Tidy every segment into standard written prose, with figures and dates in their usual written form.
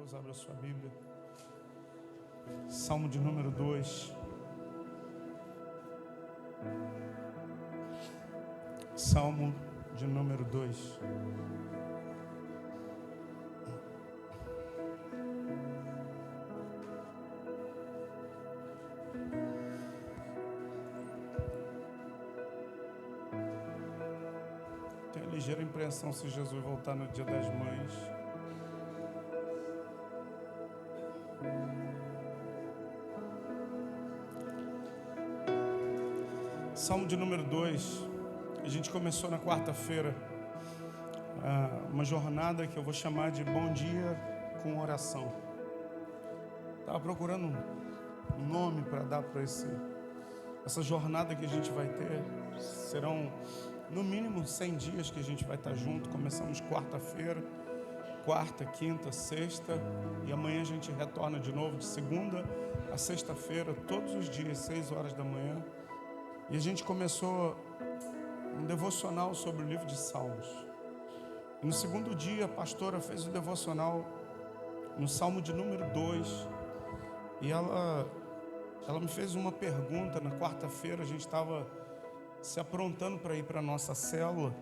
Deus, abra a sua Bíblia. Salmo de número 2. Salmo de número 2. Tenho a ligeira impressão se Jesus voltar no Dia das Mães. Salmo de número 2, a gente começou na quarta-feira uma jornada que eu vou chamar de Bom Dia com Oração. Estava procurando um nome para dar para essa jornada que a gente vai ter. Serão no mínimo 100 dias que a gente vai estar junto. Começamos quarta-feira, quarta, quinta, sexta, e amanhã a gente retorna de novo de segunda a sexta-feira, todos os dias, 6 horas da manhã. E a gente começou um devocional sobre o livro de Salmos. E no segundo dia, a pastora fez o devocional no Salmo de número 2. E ela me fez uma pergunta. Na quarta-feira, a gente estava se aprontando para ir para a nossa célula.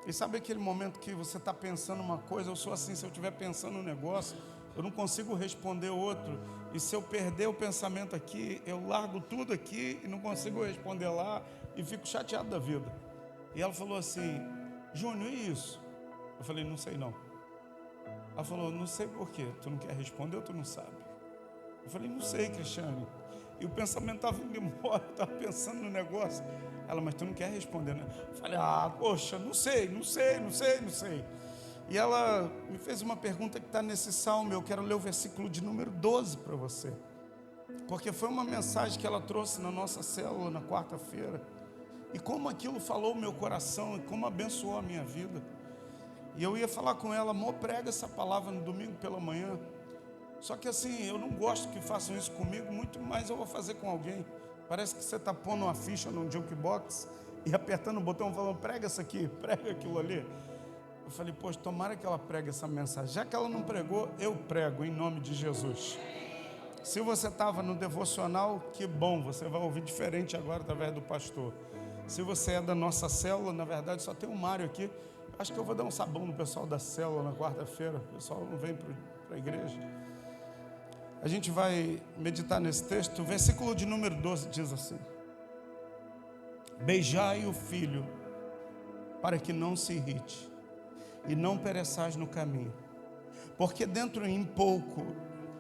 E sabe aquele momento que você está pensando uma coisa? Eu sou assim, se eu estiver pensando um negócio, eu não consigo responder outro. E se eu perder o pensamento aqui, eu largo tudo aqui e não consigo responder lá e fico chateado da vida. E ela falou assim: Júnior, e isso? Eu falei: não sei não. Ela falou: não sei por quê. Tu não quer responder ou tu não sabe? Eu falei: não sei, Cristiane. E o pensamento estava indo embora, estava pensando no negócio. Ela: mas tu não quer responder, né? Eu falei: poxa, não sei. E ela me fez uma pergunta que está nesse salmo. Eu quero ler o versículo de número 12 para você, porque foi uma mensagem que ela trouxe na nossa célula na quarta-feira, e como aquilo falou o meu coração, e como abençoou a minha vida. E eu ia falar com ela: amor, prega essa palavra no domingo pela manhã. Só que assim, eu não gosto que façam isso comigo, muito mais eu vou fazer com alguém. Parece que você está pondo uma ficha num jukebox e apertando o botão falando: prega isso aqui, prega aquilo ali. Eu falei: poxa, tomara que ela pregue essa mensagem. Já que ela não pregou, eu prego em nome de Jesus. Se você estava no devocional, que bom, você vai ouvir diferente agora através do pastor. Se você é da nossa célula, na verdade só tem um Mário aqui. Acho que eu vou dar um sabão no pessoal da célula na quarta-feira. O pessoal não vem para a igreja. A gente vai meditar nesse texto. O versículo de número 12 diz assim: beijai o filho, para que não se irrite, e não pereçais no caminho, porque dentro em pouco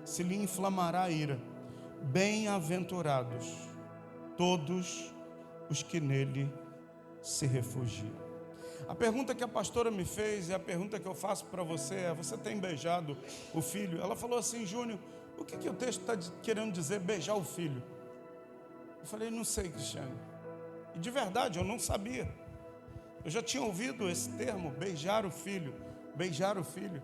se lhe inflamará a ira. Bem-aventurados todos os que nele se refugiam. A pergunta que a pastora me fez, e a pergunta que eu faço para você é: você tem beijado o filho? Ela falou assim: Júnior, o que o texto está querendo dizer, beijar o filho? Eu falei: não sei, Cristiane. E de verdade, eu não sabia. Eu já tinha ouvido esse termo, beijar o filho, beijar o filho.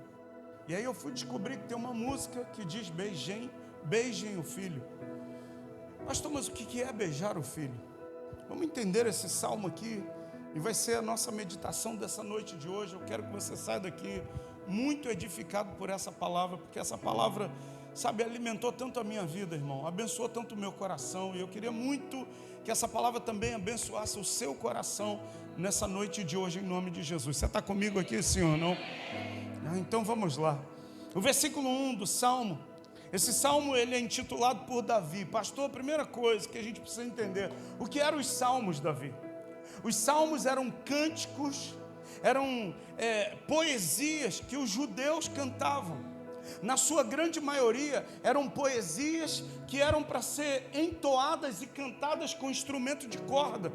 E aí eu fui descobrir que tem uma música que diz: beijem o filho. Pastor, mas o que é beijar o filho? Vamos entender esse salmo aqui, e vai ser a nossa meditação dessa noite de hoje. Eu quero que você saia daqui muito edificado por essa palavra, porque essa palavra, sabe, alimentou tanto a minha vida, irmão, abençoou tanto o meu coração, e eu queria muito que essa palavra também abençoasse o seu coração nessa noite de hoje, em nome de Jesus. Você está comigo aqui, sim ou não? Então vamos lá. O versículo 1 do salmo. Esse salmo, ele é intitulado por Davi. Pastor, a primeira coisa que a gente precisa entender: o que eram os salmos, Davi? Os salmos eram cânticos, eram poesias que os judeus cantavam. Na sua grande maioria, eram poesias que eram para ser entoadas e cantadas com instrumento de corda.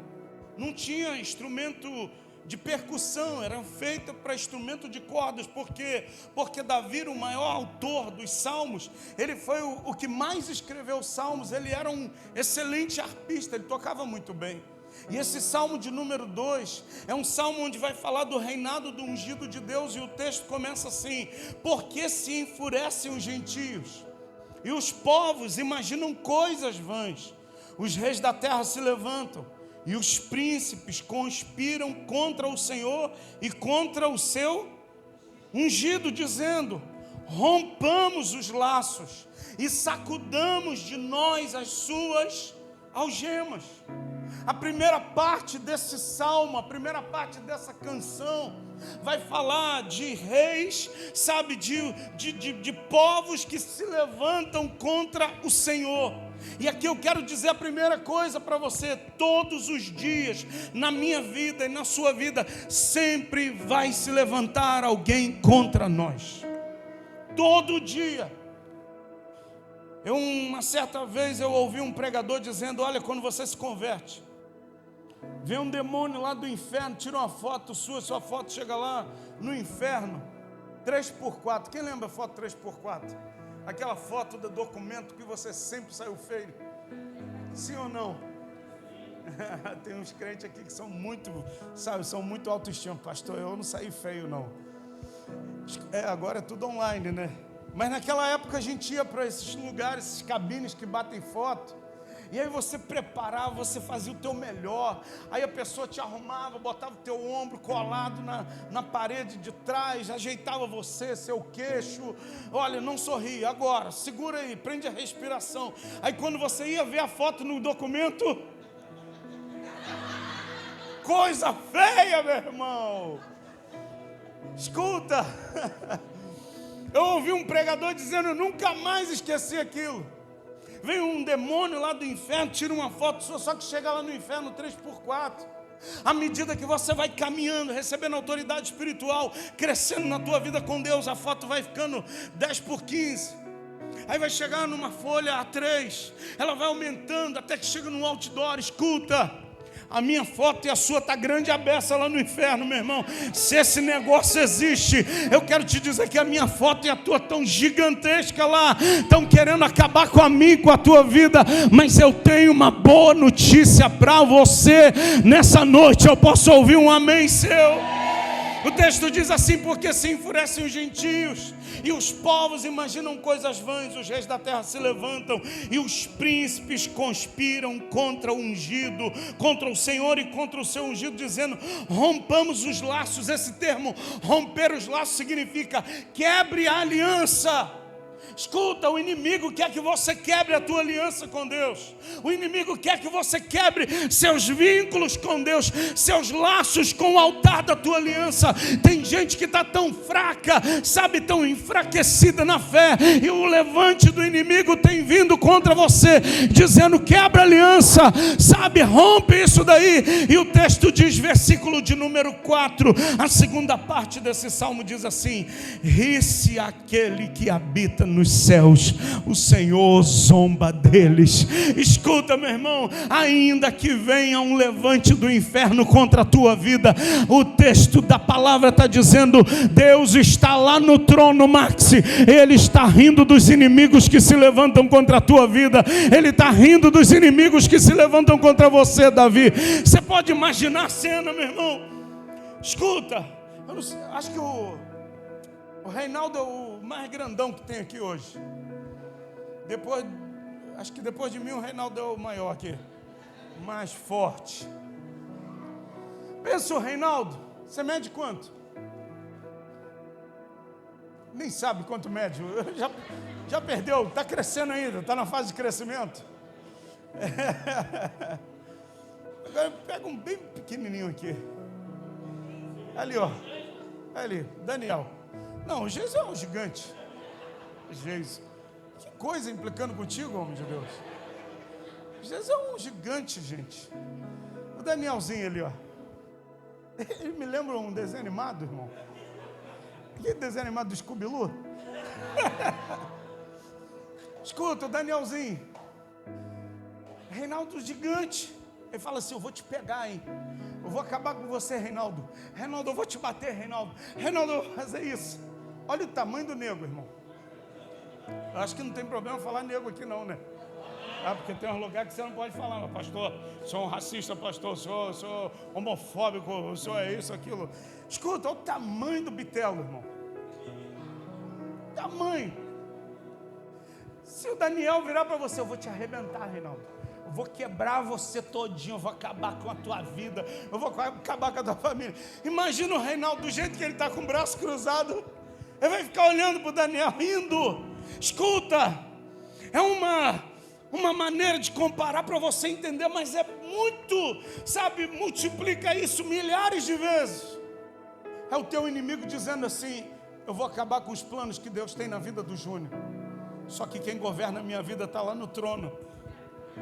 Não tinha instrumento de percussão, eram feitas para instrumento de cordas. Por quê? Porque Davi, o maior autor dos salmos, ele foi o que mais escreveu salmos. Ele era um excelente arpista, ele tocava muito bem. E esse salmo de número 2 é um salmo onde vai falar do reinado do ungido de Deus. E o texto começa assim: porque se enfurecem os gentios, e os povos imaginam coisas vãs. Os reis da terra se levantam, e os príncipes conspiram contra o Senhor e contra o seu ungido, dizendo: rompamos os laços e sacudamos de nós as suas algemas. A primeira parte desse salmo, a primeira parte dessa canção, vai falar de reis, sabe, de povos que se levantam contra o Senhor. E aqui eu quero dizer a primeira coisa para você: todos os dias, na minha vida e na sua vida, sempre vai se levantar alguém contra nós. Todo dia. Uma certa vez eu ouvi um pregador dizendo: olha, quando você se converte, vem um demônio lá do inferno, tira uma foto sua foto chega lá no inferno, 3x4. Quem lembra a foto 3x4? Aquela foto do documento que você sempre saiu feio. Sim ou não? Tem uns crentes aqui que são muito, sabe, são muito autoestima. Pastor, eu não saí feio não. Agora é tudo online, né? Mas naquela época a gente ia para esses lugares, esses cabines que batem foto. E aí você preparava, você fazia o teu melhor. Aí a pessoa te arrumava, botava o teu ombro colado na parede de trás, ajeitava você, seu queixo. Olha, não sorri, agora, segura aí, prende a respiração. Aí quando você ia ver a foto no documento, coisa feia, meu irmão. Escuta, eu ouvi um pregador dizendo: eu nunca mais esqueci aquilo. Vem um demônio lá do inferno, tira uma foto sua, só que chega lá no inferno 3x4. À medida que você vai caminhando, recebendo autoridade espiritual, crescendo na tua vida com Deus, a foto vai ficando 10x15. Aí vai chegar numa folha A3, ela vai aumentando até que chega num outdoor. Escuta, a minha foto e a sua está grande a beça lá no inferno, meu irmão. Se esse negócio existe, eu quero te dizer que a minha foto e a tua estão gigantesca lá. Estão querendo acabar com a mim e com a tua vida. Mas eu tenho uma boa notícia para você. Nessa noite eu posso ouvir um amém seu. O texto diz assim: porque se enfurecem os gentios e os povos imaginam coisas vãs, os reis da terra se levantam e os príncipes conspiram contra o ungido, contra o Senhor e contra o seu ungido, dizendo: rompamos os laços. Esse termo, romper os laços, significa quebre a aliança. Escuta, o inimigo quer que você quebre a tua aliança com Deus. O inimigo quer que você quebre seus vínculos com Deus, seus laços com o altar da tua aliança. Tem gente que está tão fraca, sabe, tão enfraquecida na fé, e o levante do inimigo tem vindo contra você, dizendo: quebra a aliança, sabe, rompe isso daí. E o texto diz, versículo de número 4, a segunda parte desse salmo diz assim: ri-se aquele que habita nos céus, o Senhor zomba deles. Escuta, meu irmão, ainda que venha um levante do inferno contra a tua vida, o texto da palavra está dizendo: Deus está lá no trono, Max. Ele está rindo dos inimigos que se levantam contra a tua vida. Ele está rindo dos inimigos que se levantam contra você, Davi. Você pode imaginar a cena, meu irmão? Escuta, eu não sei, acho que o Reinaldo é o mais grandão que tem aqui hoje. Acho que depois de mim o Reinaldo é o maior aqui, mais forte. Pensa o Reinaldo, você mede quanto? Nem sabe quanto mede. Já perdeu, está crescendo ainda, está na fase de crescimento. Agora pega um bem pequenininho aqui. Ali, ó. Ali, Daniel. Não, o Geis é um gigante. Geis. Que coisa implicando contigo, homem de Deus. O Geis é um gigante, gente. O Danielzinho ali, ó. Ele me lembra um desenho animado, irmão. Que desenho animado do Scooby-Doo? Escuta, o Danielzinho. Reinaldo gigante. Ele fala assim: eu vou te pegar, hein? Eu vou acabar com você, Reinaldo. Reinaldo, eu vou te bater, Reinaldo. Reinaldo, eu vou fazer isso. Olha o tamanho do nego, irmão. Eu acho que não tem problema falar nego aqui não, né? Porque tem um lugar que você não pode falar: mas, pastor, sou um racista, pastor, sou homofóbico, sou isso, aquilo. Escuta, olha o tamanho do bitelo, irmão. Tamanho. Se o Daniel virar para você: eu vou te arrebentar, Reinaldo. Eu vou quebrar você todinho, eu vou acabar com a tua vida, eu vou acabar com a tua família. Imagina o Reinaldo do jeito que ele está com o braço cruzado. Ele vai ficar olhando para o Daniel, rindo. Escuta, é uma maneira de comparar para você entender, mas é muito, sabe, multiplica isso milhares de vezes. É o teu inimigo dizendo assim: eu vou acabar com os planos que Deus tem na vida do Júnior. Só que quem governa a minha vida está lá no trono,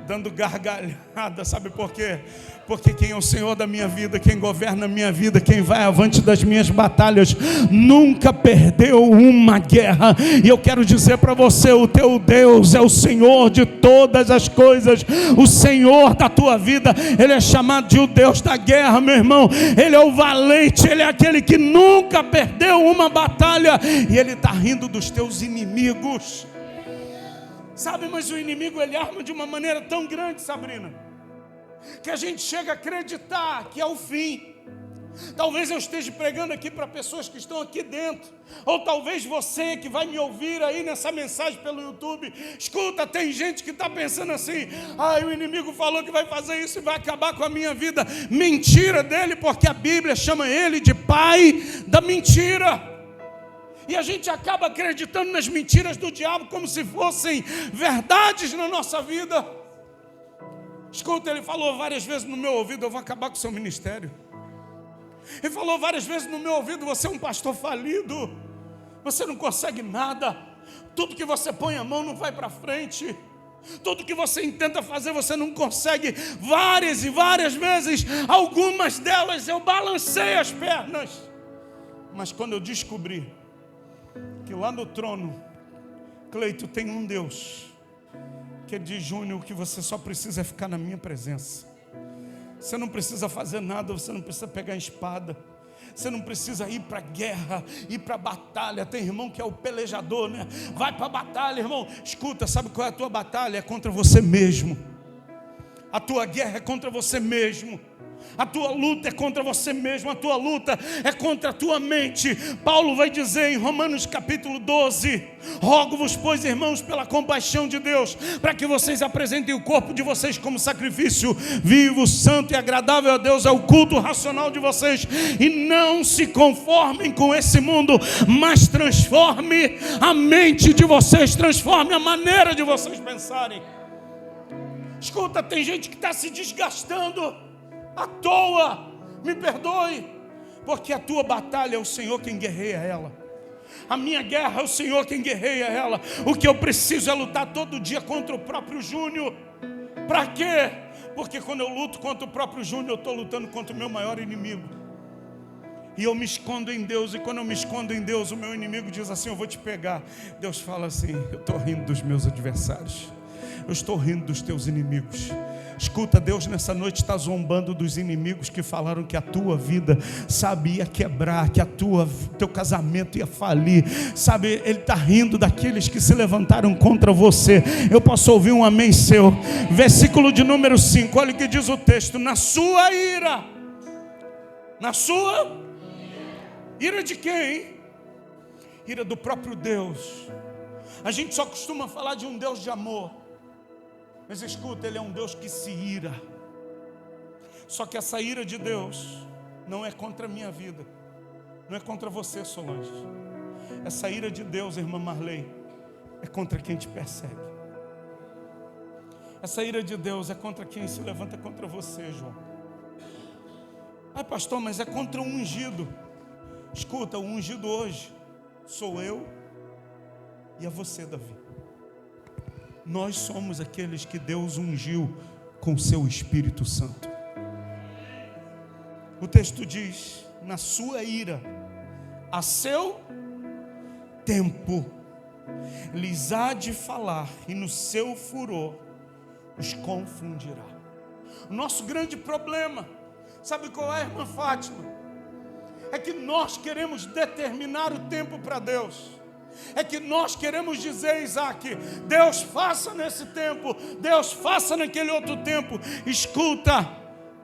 dando gargalhada. Sabe por quê? Porque quem é o Senhor da minha vida, quem governa a minha vida, quem vai avante das minhas batalhas, nunca perdeu uma guerra. E eu quero dizer para você: o teu Deus é o Senhor de todas as coisas, o Senhor da tua vida. Ele é chamado de o Deus da guerra, meu irmão. Ele é o valente, Ele é aquele que nunca perdeu uma batalha, e Ele está rindo dos teus inimigos. Sabe, mas o inimigo, ele arma de uma maneira tão grande, Sabrina, que a gente chega a acreditar que é o fim. Talvez eu esteja pregando aqui para pessoas que estão aqui dentro, ou talvez você que vai me ouvir aí nessa mensagem pelo YouTube. Escuta, tem gente que está pensando assim: o inimigo falou que vai fazer isso e vai acabar com a minha vida. Mentira dele, porque a Bíblia chama ele de pai da mentira. E a gente acaba acreditando nas mentiras do diabo como se fossem verdades na nossa vida. Escuta, ele falou várias vezes no meu ouvido: eu vou acabar com o seu ministério. Ele falou várias vezes no meu ouvido: você é um pastor falido, você não consegue nada, tudo que você põe a mão não vai para frente, tudo que você tenta fazer você não consegue. Várias e várias vezes, algumas delas eu balancei as pernas. Mas quando eu descobri que lá no trono, Cleito, tem um Deus que diz: Júnior, o que você só precisa é ficar na minha presença. Você não precisa fazer nada, você não precisa pegar a espada, você não precisa ir para a guerra, ir para a batalha. Tem irmão que é o pelejador, né? Vai para a batalha, irmão. Escuta, sabe qual é a tua batalha? É contra você mesmo. A tua guerra é contra você mesmo. A tua luta é contra você mesmo, a tua luta é contra a tua mente. Paulo vai dizer em Romanos capítulo 12: rogo-vos, pois, irmãos, pela compaixão de Deus, para que vocês apresentem o corpo de vocês como sacrifício vivo, santo e agradável a Deus, é o culto racional de vocês. E não se conformem com esse mundo, mas transforme a mente de vocês, transforme a maneira de vocês pensarem. Escuta, tem gente que está se desgastando à toa, me perdoe, porque a tua batalha é o Senhor quem guerreia ela. A minha guerra é o Senhor quem guerreia ela. O que eu preciso é lutar todo dia contra o próprio Júnior. Para quê? Porque quando eu luto contra o próprio Júnior, eu estou lutando contra o meu maior inimigo. E eu me escondo em Deus, e quando eu me escondo em Deus, o meu inimigo diz assim: eu vou te pegar. Deus fala assim: eu estou rindo dos meus adversários, eu estou rindo dos teus inimigos. Escuta, Deus nessa noite está zombando dos inimigos que falaram que a tua vida, sabe, ia quebrar, que teu casamento ia falir, sabe. Ele está rindo daqueles que se levantaram contra você. Eu posso ouvir um amém seu? Versículo de número 5, olha o que diz o texto: na sua ira. Na sua ira de quem? Ira do próprio Deus. A gente só costuma falar de um Deus de amor, mas escuta, Ele é um Deus que se ira. Só que essa ira de Deus não é contra a minha vida, não é contra você, Solange. Essa ira de Deus, irmã Marley, é contra quem te persegue. Essa ira de Deus é contra quem se levanta contra você, João. Pastor, mas é contra o ungido. Escuta, o ungido hoje sou eu e é você, Davi. Nós somos aqueles que Deus ungiu com seu Espírito Santo. O texto diz: na sua ira, a seu tempo, lhes há de falar, e no seu furor os confundirá. O nosso grande problema, sabe qual é, irmã Fátima? É que nós queremos determinar o tempo para Deus. É que nós queremos dizer, Isaac, Deus faça nesse tempo, Deus faça naquele outro tempo. Escuta,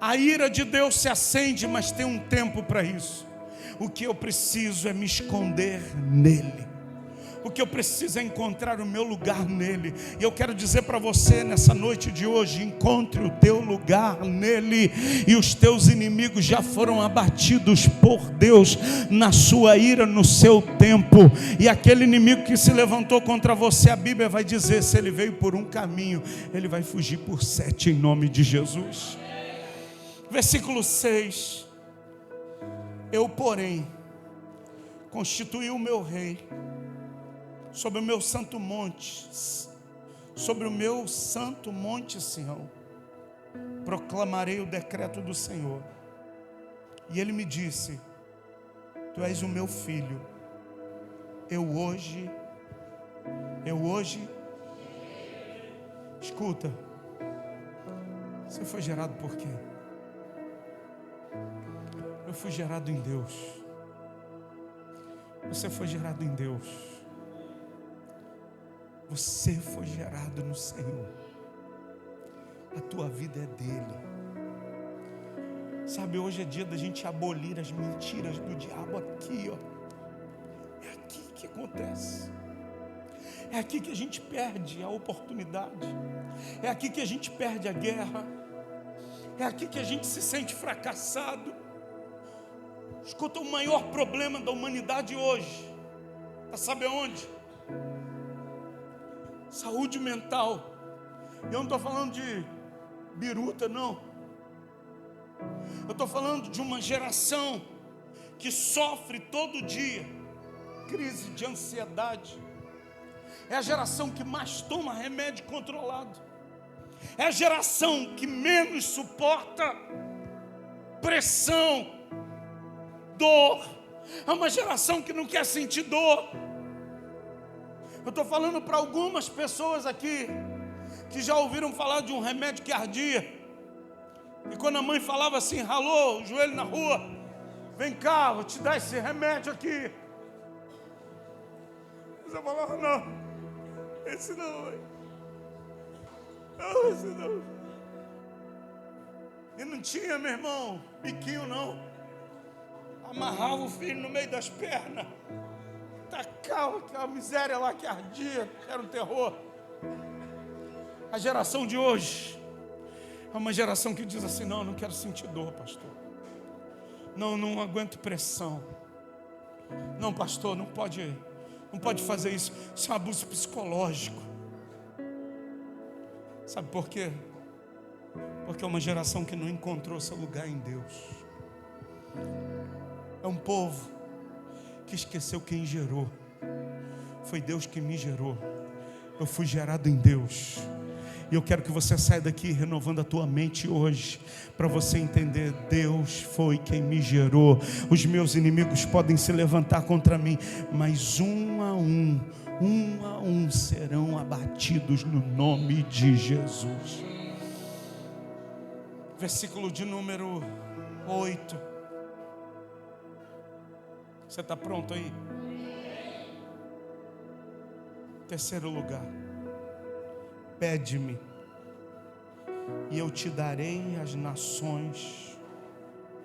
a ira de Deus se acende, mas tem um tempo para isso. O que eu preciso é me esconder nele. O O que eu preciso é encontrar o meu lugar nele. E eu quero dizer para você nessa noite de hoje: encontre o teu lugar nele. E os teus inimigos já foram abatidos por Deus na sua ira, no seu tempo. E aquele inimigo que se levantou contra você, a Bíblia vai dizer: se ele veio por um caminho, ele vai fugir por 7 em nome de Jesus. Versículo 6: eu, porém, constituí o meu rei sobre o meu santo monte, sobre o meu santo monte Sião. Proclamarei o decreto do Senhor. E ele me disse: tu és o meu filho. Eu hoje, escuta, você foi gerado por quê? Eu fui gerado em Deus. Você foi gerado em Deus. Você foi gerado no Senhor. A tua vida é dele. Sabe, hoje é dia da gente abolir as mentiras do diabo aqui, ó. É aqui que acontece. É aqui que a gente perde a oportunidade. É aqui que a gente perde a guerra. É aqui que a gente se sente fracassado. Escuta, o maior problema da humanidade hoje, sabe aonde? Saúde mental. Eu não estou falando de biruta, não. Eu estou falando de uma geração que sofre todo dia crise de ansiedade. É a geração que mais toma remédio controlado. É a geração que menos suporta pressão, dor. É uma geração que não quer sentir dor. Eu estou falando para algumas pessoas aqui que já ouviram falar de um remédio que ardia. E quando a mãe falava assim, ralou o joelho na rua, vem cá, vou te dar esse remédio aqui. Você falava: não, esse não, não, esse não. E não tinha, meu irmão, biquinho não. Amarrava o filho no meio das pernas, tacava aquela miséria lá que ardia, que era um terror. A geração de hoje é uma geração que diz assim: não quero sentir dor, pastor. Não aguento pressão. Não, pastor, não pode fazer isso. Isso é um abuso psicológico. Sabe por quê? Porque é uma geração que não encontrou seu lugar em Deus. É um povo que esqueceu quem gerou. Foi Deus que me gerou. Eu fui gerado em Deus. E eu quero que você saia daqui renovando a tua mente hoje, para você entender: Deus foi quem me gerou. Os meus inimigos podem se levantar contra mim, mas um a um serão abatidos no nome de Jesus. Versículo de número 8. Você está pronto aí? Terceiro lugar: pede-me, e eu te darei as nações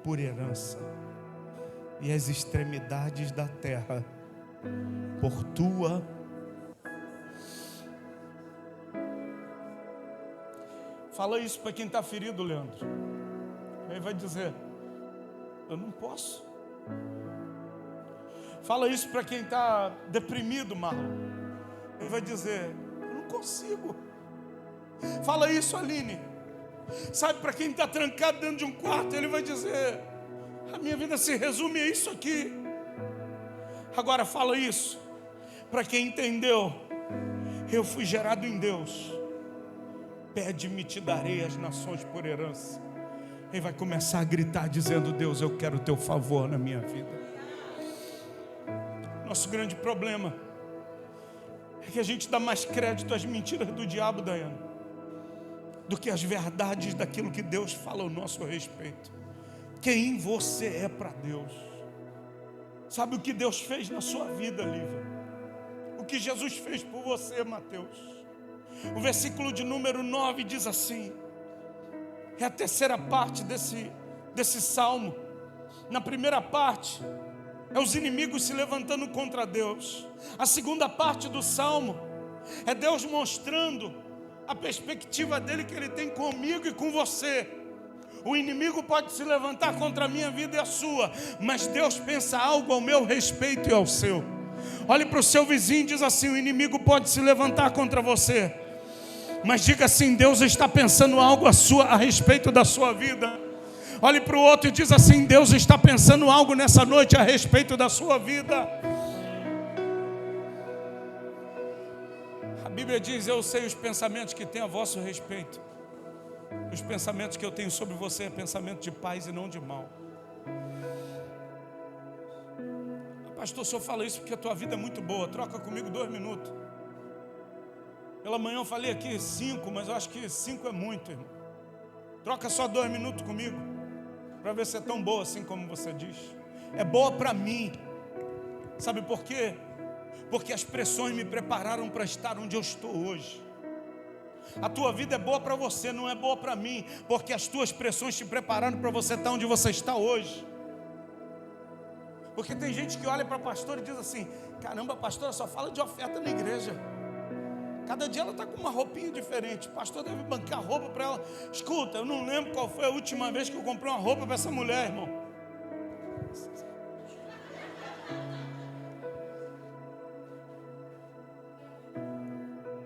por herança, e as extremidades da terra por tua. Fala isso para quem está ferido, Leandro. Ele vai dizer: eu não posso. Fala isso para quem está deprimido, Marlon. Ele vai dizer: eu não consigo. Fala isso, Aline. Sabe, para quem está trancado dentro de um quarto, ele vai dizer: a minha vida se resume a isso aqui. Agora fala isso para quem entendeu: eu fui gerado em Deus. Pede-me, te darei as nações por herança. Ele vai começar a gritar dizendo: Deus, eu quero o teu favor na minha vida. Nosso grande problema é que a gente dá mais crédito às mentiras do diabo, Daiane, do que às verdades daquilo que Deus fala ao nosso respeito. Quem você é para Deus? Sabe o que Deus fez na sua vida, Lívia? O que Jesus fez por você, Mateus? O versículo de número 9 diz assim, é a terceira parte desse salmo. Na primeira parte, é os inimigos se levantando contra Deus. A segunda parte do Salmo é Deus mostrando a perspectiva dele que ele tem comigo e com você. O inimigo pode se levantar contra a minha vida e a sua, mas Deus pensa algo ao meu respeito e ao seu. Olhe para o seu vizinho e diz assim: o inimigo pode se levantar contra você, mas diga assim: Deus está pensando algo a respeito da sua vida. Olhe para o outro e diz assim: Deus está pensando algo nessa noite a respeito da sua vida. A Bíblia diz: eu sei os pensamentos que tenho a vosso respeito. Os pensamentos que eu tenho sobre você é pensamento de paz e não de mal. Pastor, o senhor fala isso porque a tua vida é muito boa. Troca comigo 2 minutos. Pela manhã eu falei aqui 5, mas eu acho que 5 é muito, irmão. Troca só 2 minutos comigo, para ver se é tão boa assim como você diz. É boa para mim. Sabe por quê? Porque as pressões me prepararam para estar onde eu estou hoje. A tua vida é boa para você, não é boa para mim, porque as tuas pressões te prepararam para você estar onde você está hoje. Porque tem gente que olha para a pastora e diz assim: caramba, a pastora só fala de oferta na igreja. Cada dia ela está com uma roupinha diferente. O pastor deve bancar roupa para ela. Escuta, eu não lembro qual foi a última vez que eu comprei uma roupa para essa mulher, irmão.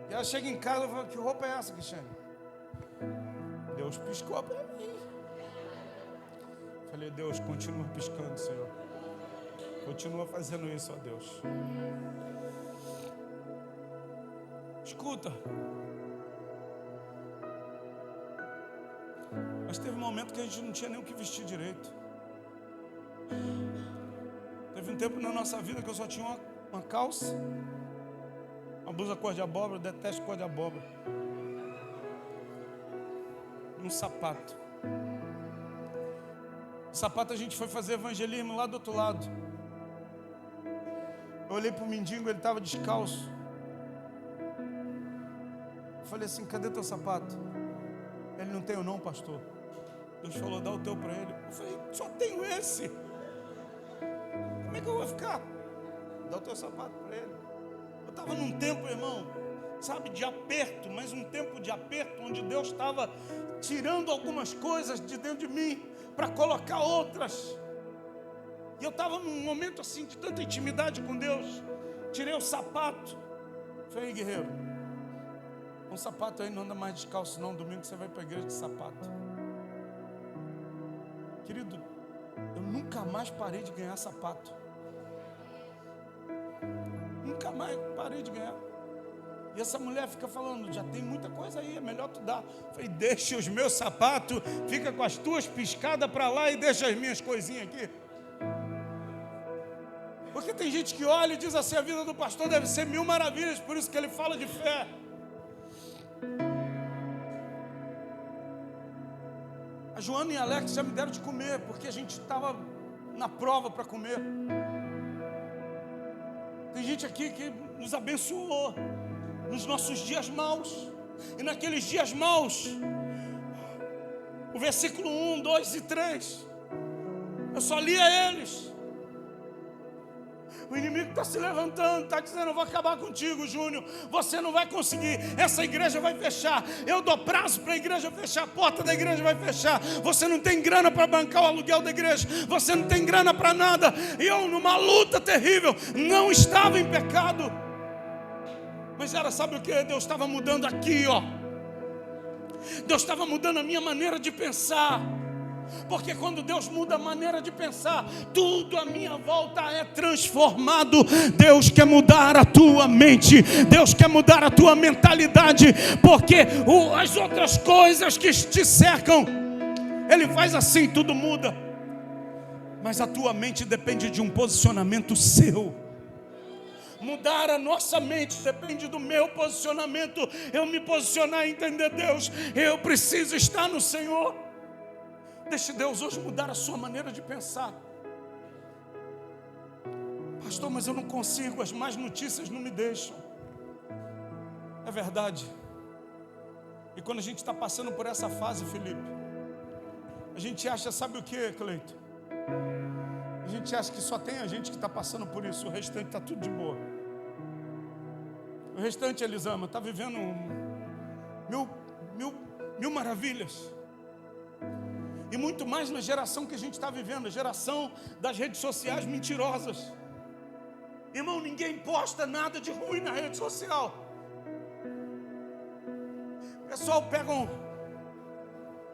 E ela chega em casa e fala: que roupa é essa, Cristiane? Deus piscou para mim. Falei: Deus, continua piscando, Senhor. Continua fazendo isso, ó Deus. Escuta. Mas teve um momento que a gente não tinha nem o que vestir direito. Teve um tempo na nossa vida que eu só tinha uma calça, uma blusa cor de abóbora. Eu detesto cor de abóbora. Um sapato. O sapato a gente foi fazer evangelismo lá do outro lado. Eu olhei para o mendigo, ele estava descalço. Eu falei assim: cadê teu sapato? Ele: não tenho não, pastor. Deus falou: dá o teu para ele. Eu falei: só tenho esse. Como é que eu vou ficar? Dá o teu sapato para ele. Eu estava num tempo, irmão, sabe, de aperto, mas um tempo de aperto onde Deus estava tirando algumas coisas de dentro de mim para colocar outras. E eu estava num momento assim de tanta intimidade com Deus. Tirei o sapato. Falei: guerreiro, um sapato aí não anda mais descalço não. Domingo você vai para a igreja de sapato. Querido, eu nunca mais parei de ganhar sapato. Nunca mais parei de ganhar. E essa mulher fica falando: já tem muita coisa aí, é melhor tu dar. Eu falei: deixa os meus sapatos, fica com as tuas piscadas para lá e deixa as minhas coisinhas aqui. Porque tem gente que olha e diz assim: a vida do pastor deve ser 1000 maravilhas, por isso que ele fala de fé. A Joana e a Alex já me deram de comer, porque a gente estava na prova para comer. Tem gente aqui que nos abençoou nos nossos dias maus. E naqueles dias maus, o versículo 1, 2 e 3, eu só lia eles. O inimigo está se levantando, está dizendo: eu vou acabar contigo, Júnior. Você não vai conseguir, essa igreja vai fechar. Eu dou prazo para a igreja fechar, a porta da igreja vai fechar. Você não tem grana para bancar o aluguel da igreja, você não tem grana para nada. E eu, numa luta terrível, não estava em pecado, mas era, sabe o que? Deus estava mudando aqui, ó. Deus estava mudando a minha maneira de pensar. Porque quando Deus muda a maneira de pensar, tudo à minha volta é transformado. Deus quer mudar a tua mente, Deus quer mudar a tua mentalidade, porque as outras coisas que te cercam, Ele faz assim, tudo muda. Mas a tua mente depende de um posicionamento seu. Mudar a nossa mente depende do meu posicionamento. Eu me posicionar e entender: Deus, eu preciso estar no Senhor. Deixe Deus hoje mudar a sua maneira de pensar. Pastor, mas eu não consigo, as más notícias não me deixam. É verdade. E quando a gente está passando por essa fase, Felipe, a gente acha, sabe o que, Cleito? A A gente acha que só tem a gente que está passando por isso, o restante está tudo de boa. O restante, Elisama, está vivendo mil maravilhas. E muito mais na geração que a gente está vivendo, a geração das redes sociais mentirosas. Irmão, ninguém posta nada de ruim na rede social. O pessoal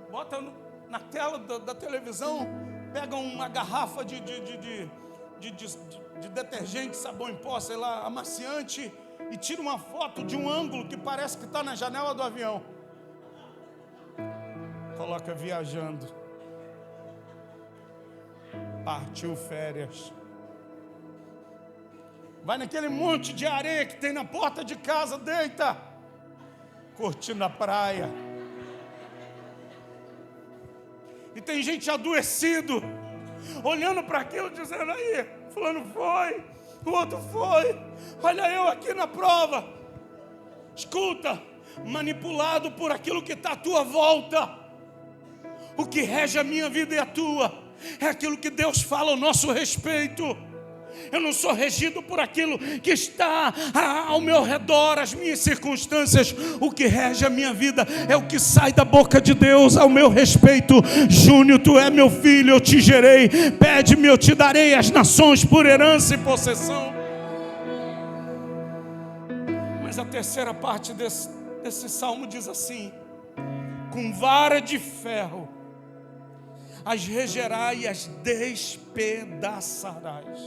bota na tela da televisão, pega uma garrafa de detergente, sabão em pó, sei lá, amaciante, e tira uma foto de um ângulo que parece que está na janela do avião. Coloca viajando. Partiu férias. Vai naquele monte de areia que tem na porta de casa, deita, curtindo a praia. E tem gente adoecido, olhando para aquilo, dizendo: aí, fulano foi, o outro foi, olha eu aqui na prova. Escuta, manipulado por aquilo que está à tua volta. O que rege a minha vida e a tua é aquilo que Deus fala ao nosso respeito. Eu não sou regido por aquilo que está ao meu redor, as minhas circunstâncias. O que rege a minha vida é o que sai da boca de Deus ao meu respeito. Júnior, tu é meu filho, eu te gerei. Pede-me, eu te darei as nações por herança e possessão. Mas a terceira parte desse salmo diz assim: com vara de ferro as regerás e as despedaçarás,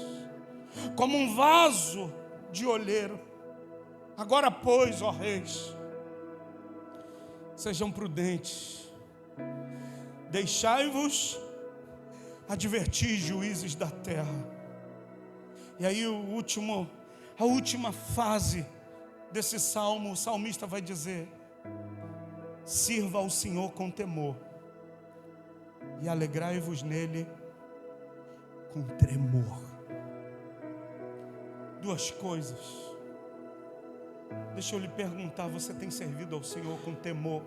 como um vaso de olheiro. Agora, pois, ó reis, sejam prudentes, deixai-vos advertir, juízes da terra. E aí a última fase desse salmo, o salmista vai dizer: sirva ao Senhor com temor e alegrai-vos nele com tremor. Duas coisas. Deixa eu lhe perguntar: você tem servido ao Senhor com temor?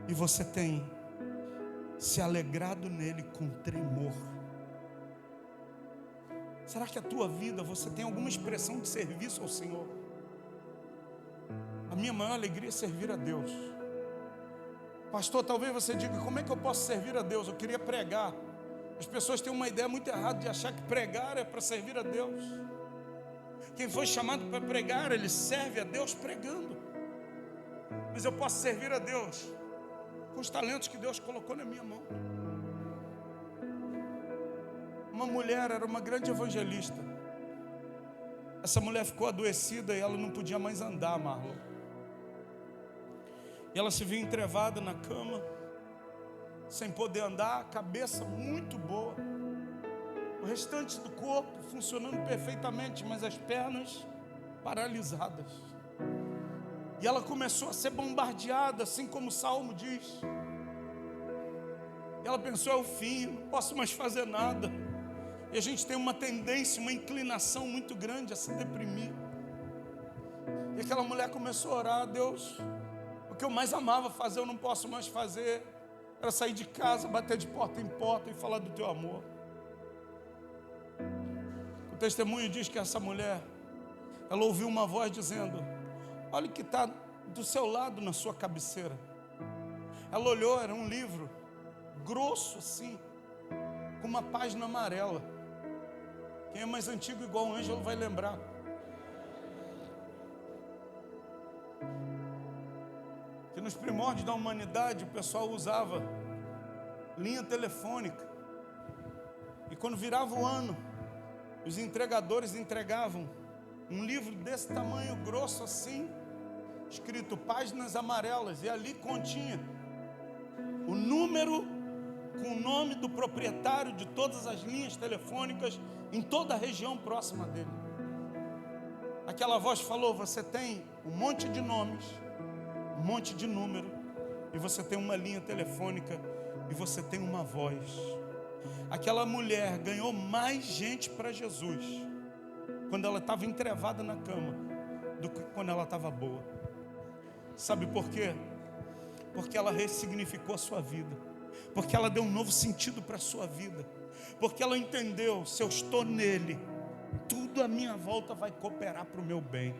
E você tem se alegrado nele com tremor? Será que a tua vida, você tem alguma expressão de serviço ao Senhor? A minha maior alegria é servir a Deus. Pastor, talvez você diga: como é que eu posso servir a Deus? Eu queria pregar. As pessoas têm uma ideia muito errada de achar que pregar é para servir a Deus. Quem foi chamado para pregar, ele serve a Deus pregando. Mas eu posso servir a Deus com os talentos que Deus colocou na minha mão. Uma mulher era uma grande evangelista. Essa mulher ficou adoecida e ela não podia mais andar, Marlon. E ela se viu entrevada na cama, sem poder andar, cabeça muito boa, o restante do corpo funcionando perfeitamente, mas as pernas paralisadas. E ela começou a ser bombardeada, assim como o Salmo diz. E ela pensou: é o fim, não posso mais fazer nada. E a gente tem uma tendência, uma inclinação muito grande a se deprimir. E aquela mulher começou a orar: Deus, o que eu mais amava fazer, eu não posso mais fazer. Era sair de casa, bater de porta em porta e falar do teu amor. O testemunho diz que essa mulher, ela ouviu uma voz dizendo: olha o que está do seu lado na sua cabeceira. Ela olhou, era um livro grosso assim, com uma página amarela. Quem é mais antigo igual o Ângelo vai lembrar. Que nos primórdios da humanidade o pessoal usava linha telefônica. E quando virava o ano, os entregadores entregavam um livro desse tamanho, grosso assim, escrito páginas amarelas. E ali continha o número com o nome do proprietário de todas as linhas telefônicas em toda a região próxima dele. Aquela voz falou: você tem um monte de nomes, um monte de número, e você tem uma linha telefônica, e você tem uma voz. Aquela mulher ganhou mais gente para Jesus quando ela estava entrevada na cama do que quando ela estava boa. Sabe por quê? Porque ela ressignificou a sua vida, porque ela deu um novo sentido para a sua vida, porque ela entendeu: se eu estou nele, tudo à minha volta vai cooperar para o meu bem.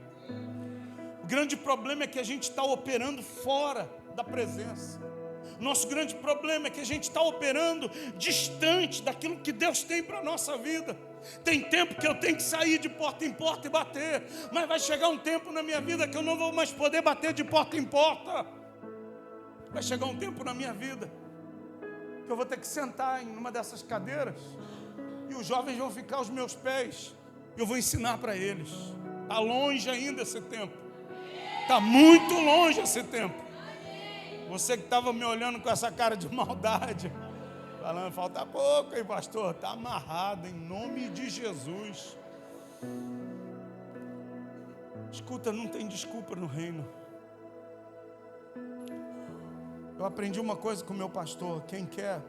O grande problema é que a gente está operando fora da presença. Nosso grande problema é que a gente está operando distante daquilo que Deus tem para a nossa vida. Tem tempo que eu tenho que sair de porta em porta e bater, mas vai chegar um tempo na minha vida que eu não vou mais poder bater de porta em porta. Vai chegar um tempo na minha vida que eu vou ter que sentar em uma dessas cadeiras e os jovens vão ficar aos meus pés e eu vou ensinar para eles. Está longe ainda esse tempo, está muito longe esse tempo. Você que estava me olhando com essa cara de maldade, falando: falta pouco, hein, pastor? Está amarrado em nome de Jesus. Escuta, não tem desculpa no reino. Eu aprendi uma coisa com o meu pastor: quem quer,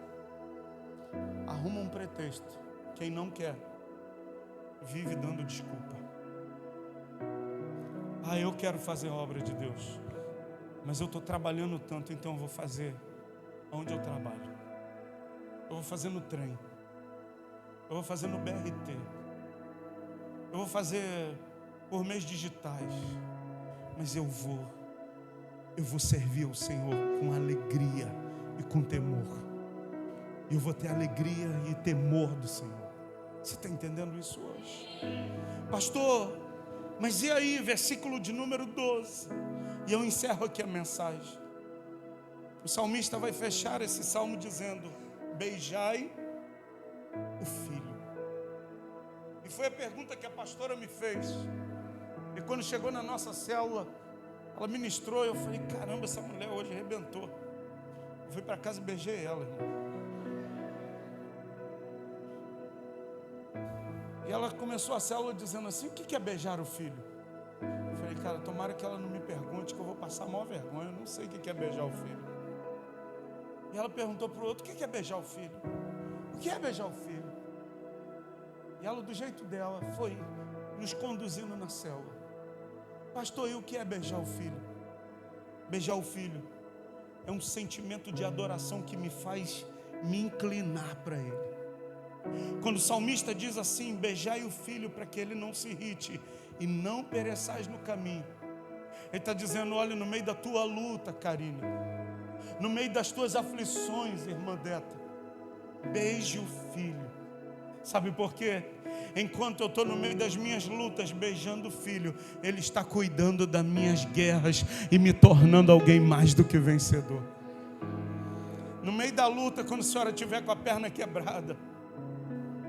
arruma um pretexto. Quem não quer, vive dando desculpa. Eu quero fazer a obra de Deus, mas eu estou trabalhando tanto, então eu vou fazer onde eu trabalho. Eu vou fazer no trem, eu vou fazer no BRT, eu vou fazer por meios digitais, mas eu vou servir ao Senhor com alegria e com temor. Eu vou ter alegria e temor do Senhor. Você está entendendo isso hoje? Pastor, mas e aí, versículo de número 12, e eu encerro aqui a mensagem. O salmista vai fechar esse salmo dizendo: beijai o filho. E foi a pergunta que a pastora me fez. E quando chegou na nossa célula, ela ministrou, eu falei: caramba, essa mulher hoje arrebentou. Eu fui para casa e beijei ela, irmão. E ela começou a célula dizendo assim: o que é beijar o filho? Eu falei: cara, tomara que ela não me pergunte, que eu vou passar a maior vergonha. Eu não sei o que é beijar o filho. E ela perguntou para o outro: o que é beijar o filho? O que é beijar o filho? E ela, do jeito dela, foi nos conduzindo na célula. Pastor, e o que é beijar o filho? Beijar o filho é um sentimento de adoração que me faz me inclinar para ele. Quando o salmista diz assim: beijai o filho para que ele não se irrite e não pereçais no caminho, ele está dizendo: olha, no meio da tua luta, Karine, no meio das tuas aflições, irmã Deta, beije o filho. Sabe por quê? Enquanto eu estou no meio das minhas lutas, beijando o filho, ele está cuidando das minhas guerras e me tornando alguém mais do que vencedor. No meio da luta, quando a senhora estiver com a perna quebrada,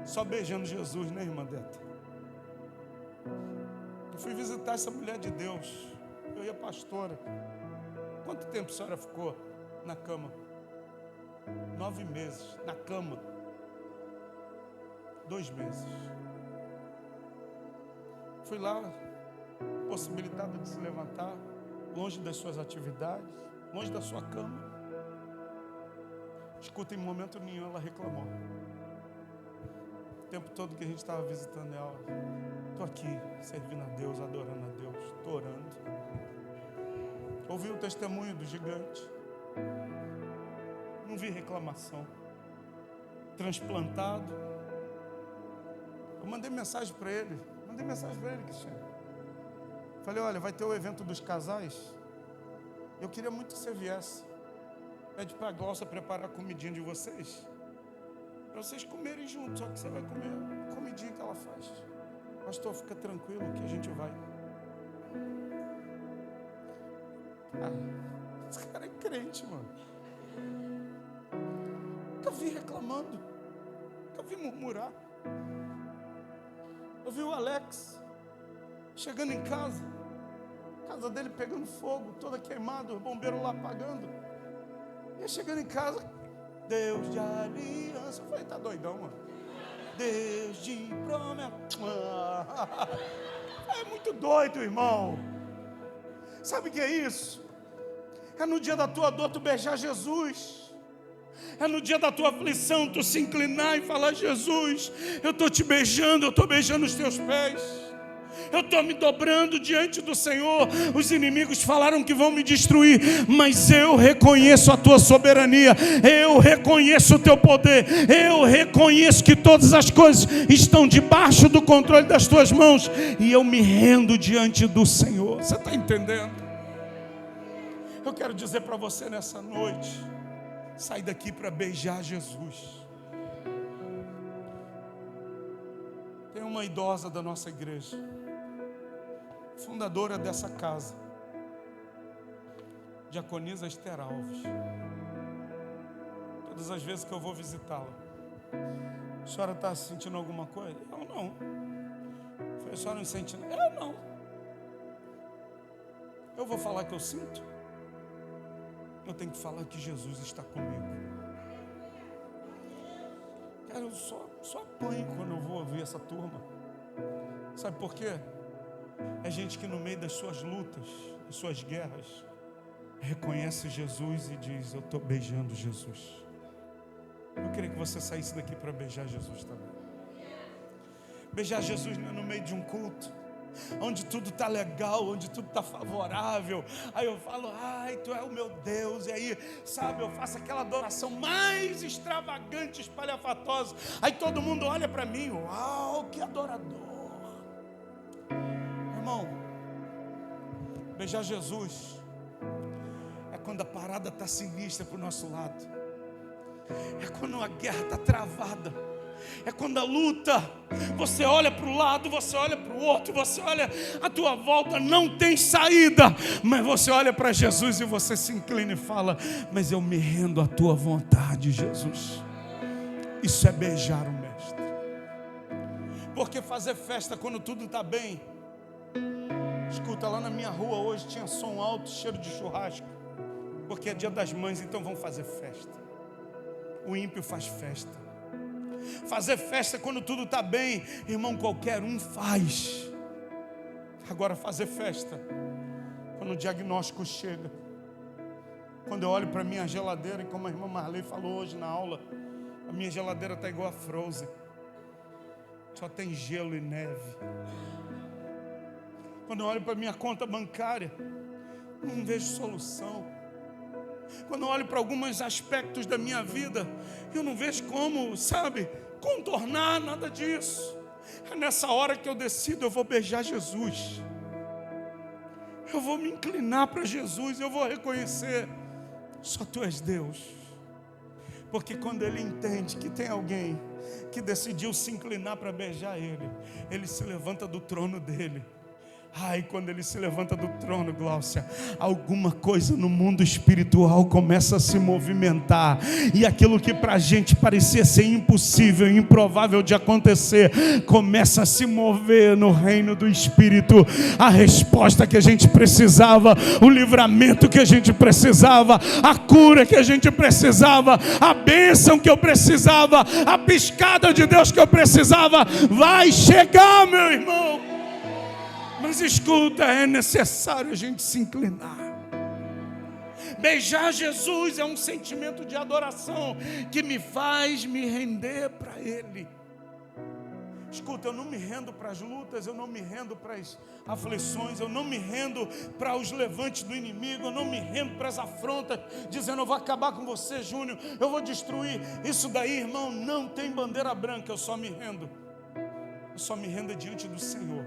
só beijando Jesus, né, irmã Deta? Eu fui visitar essa mulher de Deus, eu e a pastora. Quanto tempo a senhora ficou na cama? 9 meses, na cama. 2 meses. Fui lá, possibilitada de se levantar, longe das suas atividades, longe da sua cama. Escuta, em momento nenhum ela reclamou. O tempo todo que a gente estava visitando ela: estou aqui servindo a Deus, adorando a Deus, estou orando. Ouvi o testemunho do gigante, não vi reclamação. Transplantado, eu mandei mensagem para ele, Cristiano. Falei: olha, vai ter o evento dos casais, eu queria muito que você viesse. Pede para a Glaucia preparar a comidinha de vocês, para vocês comerem juntos, só que você vai comer a comidinha que ela faz. Pastor, fica tranquilo que a gente vai. Esse cara é crente, mano. Nunca vi reclamando, nunca vi murmurar. Eu vi o Alex chegando em casa, a casa dele pegando fogo, toda queimada, o bombeiro lá apagando. E chegando em casa: Deus de aliança. Eu falei: tá doidão, mano? Deus de promessa. É muito doido, irmão. Sabe o que é isso? É no dia da tua dor tu beijar Jesus. É no dia da tua aflição tu se inclinar e falar: Jesus, eu estou te beijando, eu estou beijando os teus pés. eu estou me dobrando diante do Senhor. Os inimigos falaram que vão me destruir, mas eu reconheço a tua soberania, eu reconheço o teu poder, eu reconheço que todas as coisas estão debaixo do controle das tuas mãos, e eu me rendo diante do Senhor. Você está entendendo? Eu quero dizer para você nessa noite: sai daqui para beijar Jesus. Tem uma idosa da nossa igreja, fundadora dessa casa, Diaconisa Esther Alves. Todas as vezes que eu vou visitá-la: a senhora está sentindo alguma coisa? Eu não. A senhora não sente nada? Eu não. Eu vou falar que eu sinto? Eu tenho que falar que Jesus está comigo. Cara, eu só apanho quando eu vou ouvir essa turma. Sabe por quê? É gente que no meio das suas lutas, das suas guerras, reconhece Jesus e diz: eu estou beijando Jesus. Eu queria que você saísse daqui para beijar Jesus também. Beijar Jesus não é no meio de um culto, onde tudo está legal, onde tudo está favorável. Aí eu falo: ai, tu é o meu Deus. E aí, sabe, eu faço aquela adoração mais extravagante, espalhafatosa. Aí todo mundo olha para mim: uau, que adorador. Irmão, beijar Jesus é quando a parada está sinistra para o nosso lado, é quando a guerra está travada, é quando a luta, você olha para o lado, você olha para o outro, você olha à tua volta, não tem saída, mas você olha para Jesus e você se inclina e fala: mas eu me rendo à tua vontade, Jesus. Isso é beijar o Mestre. Porque fazer festa quando tudo está bem, escuta, lá na minha rua hoje tinha som alto, cheiro de churrasco, porque é dia das mães, então vão fazer festa. O ímpio faz festa. Fazer festa quando tudo está bem, irmão, qualquer um faz. Agora, fazer festa quando o diagnóstico chega, quando eu olho para a minha geladeira, e como a irmã Marley falou hoje na aula, a minha geladeira está igual a Frozen, só tem gelo e neve. Quando eu olho para a minha conta bancária, não vejo solução. Quando eu olho para alguns aspectos da minha vida, eu não vejo como, sabe, contornar nada disso. É nessa hora que eu decido: eu vou beijar Jesus. Eu vou me inclinar para Jesus, eu vou reconhecer: só tu és Deus. Porque quando ele entende que tem alguém que decidiu se inclinar para beijar ele, ele se levanta do trono dele. Ai, quando ele se levanta do trono, Gláucia, alguma coisa no mundo espiritual começa a se movimentar, e aquilo que para a gente parecia ser impossível, improvável de acontecer, começa a se mover no reino do Espírito. A resposta que a gente precisava, o livramento que a gente precisava, a cura que a gente precisava, a bênção que eu precisava, a piscada de Deus que eu precisava, vai chegar, meu irmão. Mas escuta, é necessário a gente se inclinar. Beijar Jesus é um sentimento de adoração que me faz me render para Ele. Escuta, eu não me rendo para as lutas, eu não me rendo para as aflições, eu não me rendo para os levantes do inimigo, eu não me rendo para as afrontas, dizendo: eu vou acabar com você, Júnior, eu vou destruir. Isso daí, irmão, não tem bandeira branca. Eu só me rendo diante do Senhor.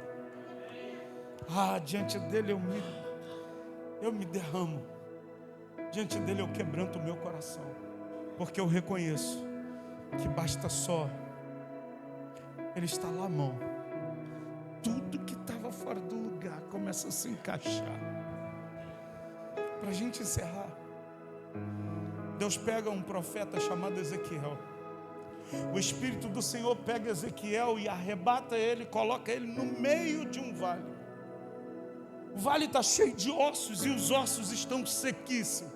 Diante dele eu me derramo. Diante dele eu quebranto o meu coração, porque eu reconheço que basta só ele estar lá à mão. Tudo que estava fora do lugar começa a se encaixar. Para a gente encerrar, Deus pega um profeta chamado Ezequiel. O Espírito do Senhor pega Ezequiel e arrebata ele, coloca ele no meio de um vale. O vale está cheio de ossos e os ossos estão sequíssimos.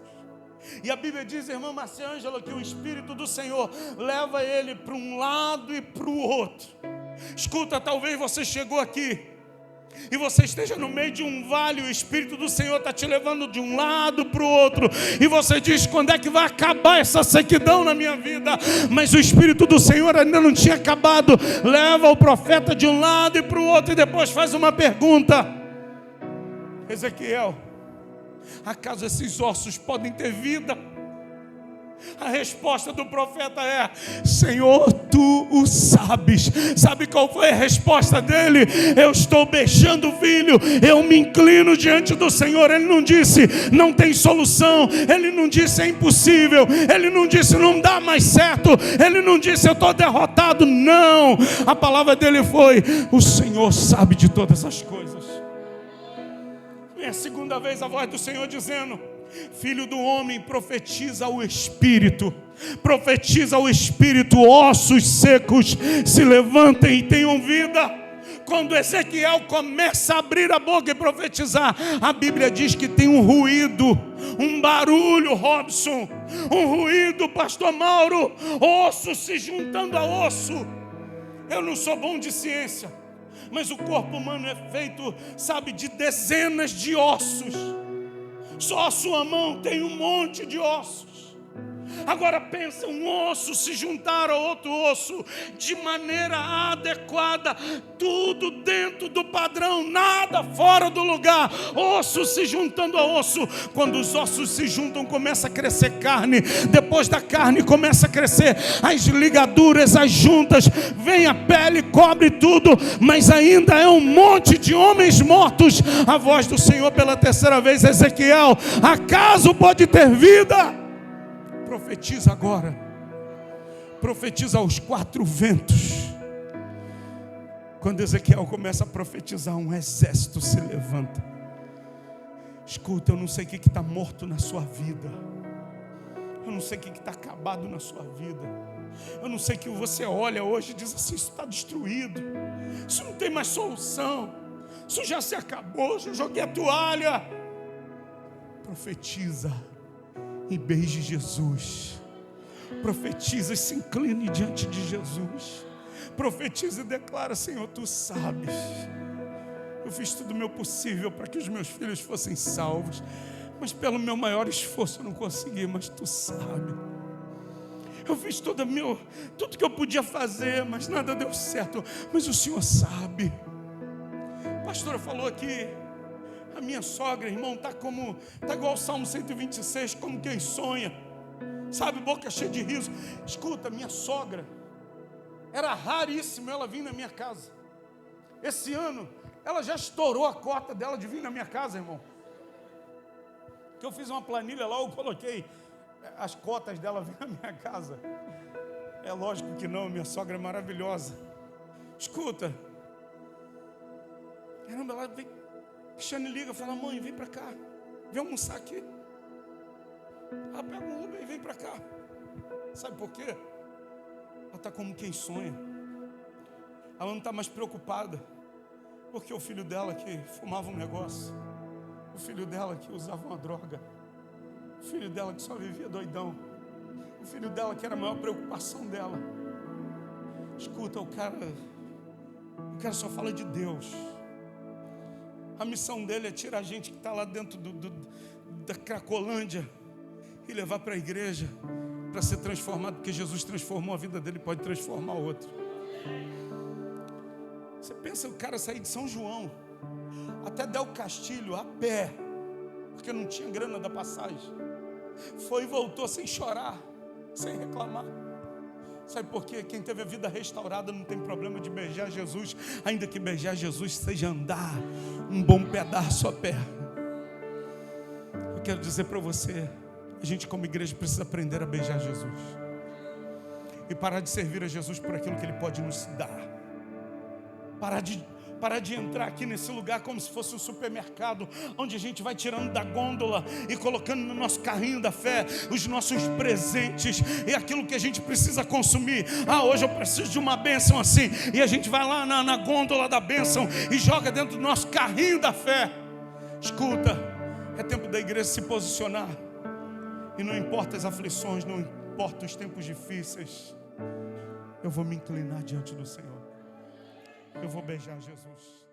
E a Bíblia diz, irmã Marcia Ângela, que o Espírito do Senhor leva ele para um lado e para o outro. Escuta, talvez você chegou aqui e você esteja no meio de um vale, o Espírito do Senhor está te levando de um lado para o outro, e você diz: quando é que vai acabar essa sequidão na minha vida? Mas o Espírito do Senhor ainda não tinha acabado. Leva o profeta de um lado e para o outro, e depois faz uma pergunta: Ezequiel, acaso esses ossos podem ter vida? A resposta do profeta é: Senhor, tu o sabes. Sabe qual foi a resposta dele? Eu estou beijando o filho, eu me inclino diante do Senhor. Ele não disse não tem solução, ele não disse é impossível, ele não disse não dá mais certo, ele não disse eu estou derrotado. Não, a palavra dele foi: o Senhor sabe de todas as coisas. É a segunda vez a voz do Senhor dizendo: Filho do homem, profetiza ao Espírito. Profetiza ao Espírito: ossos secos se levantem e tenham vida. Quando Ezequiel começa a abrir a boca e profetizar, a Bíblia diz que tem um ruído, um barulho, Robson, um ruído, pastor Mauro, osso se juntando a osso. Eu não sou bom de ciência, mas o corpo humano é feito, sabe, de dezenas de ossos. Só a sua mão tem um monte de ossos. Agora pensa, um osso se juntar a outro osso de maneira adequada, tudo dentro do padrão, nada fora do lugar. Osso se juntando a osso. Quando os ossos se juntam, começa a crescer carne. Depois da carne começa a crescer as ligaduras, as juntas, vem a pele, cobre tudo, mas ainda é um monte de homens mortos. A voz do Senhor pela terceira vez: Ezequiel, acaso pode ter vida? Profetiza agora. Profetiza aos quatro ventos. Quando Ezequiel começa a profetizar, um exército se levanta. Escuta, eu não sei o que está morto na sua vida. Eu não sei o que está acabado na sua vida. Eu não sei o que você olha hoje e diz assim: isso está destruído, isso não tem mais solução, isso já se acabou, já joguei a toalha. Profetiza e beije Jesus. Profetiza e se incline diante de Jesus. Profetiza e declara: Senhor, tu sabes, eu fiz tudo o meu possível para que os meus filhos fossem salvos, mas pelo meu maior esforço eu não consegui, mas tu sabes. Eu fiz tudo que eu podia fazer, mas nada deu certo, mas o Senhor sabe. A pastora falou aqui, a minha sogra, irmão, está igual o Salmo 126, como quem sonha, sabe, boca cheia de riso. Escuta, minha sogra, era raríssimo ela vir na minha casa. Esse ano, ela já estourou a cota dela de vir na minha casa, irmão. Que eu fiz uma planilha lá, eu coloquei as cotas dela vir na minha casa. É lógico que não, minha sogra é maravilhosa. Escuta, caramba, ela vem, Cristiane liga, fala: mãe, vem pra cá, vem almoçar aqui. Ela pega um Uber e vem pra cá. Sabe por quê? Ela está como quem sonha. Ela não está mais preocupada, porque o filho dela que fumava um negócio, o filho dela que usava uma droga, o filho dela que só vivia doidão, o filho dela que era a maior preocupação dela. Escuta, o cara só fala de Deus. A missão dele é tirar a gente que está lá dentro da Cracolândia e levar para a igreja para ser transformado, porque Jesus transformou a vida dele, pode transformar outro. Você pensa o cara sair de São João até Del Castilho a pé, porque não tinha grana da passagem, foi e voltou sem chorar, sem reclamar. Sabe por quê? Quem teve a vida restaurada não tem problema de beijar Jesus, ainda que beijar Jesus seja andar um bom pedaço a pé. Eu quero dizer para você, a gente como igreja precisa aprender a beijar Jesus e parar de servir a Jesus por aquilo que Ele pode nos dar. Parar de entrar aqui nesse lugar como se fosse um supermercado, onde a gente vai tirando da gôndola e colocando no nosso carrinho da fé os nossos presentes e aquilo que a gente precisa consumir. Hoje eu preciso de uma bênção assim, e a gente vai lá na gôndola da bênção e joga dentro do nosso carrinho da fé. Escuta, é tempo da igreja se posicionar, e não importa as aflições, não importa os tempos difíceis, eu vou me inclinar diante do Senhor. Eu vou beijar Jesus.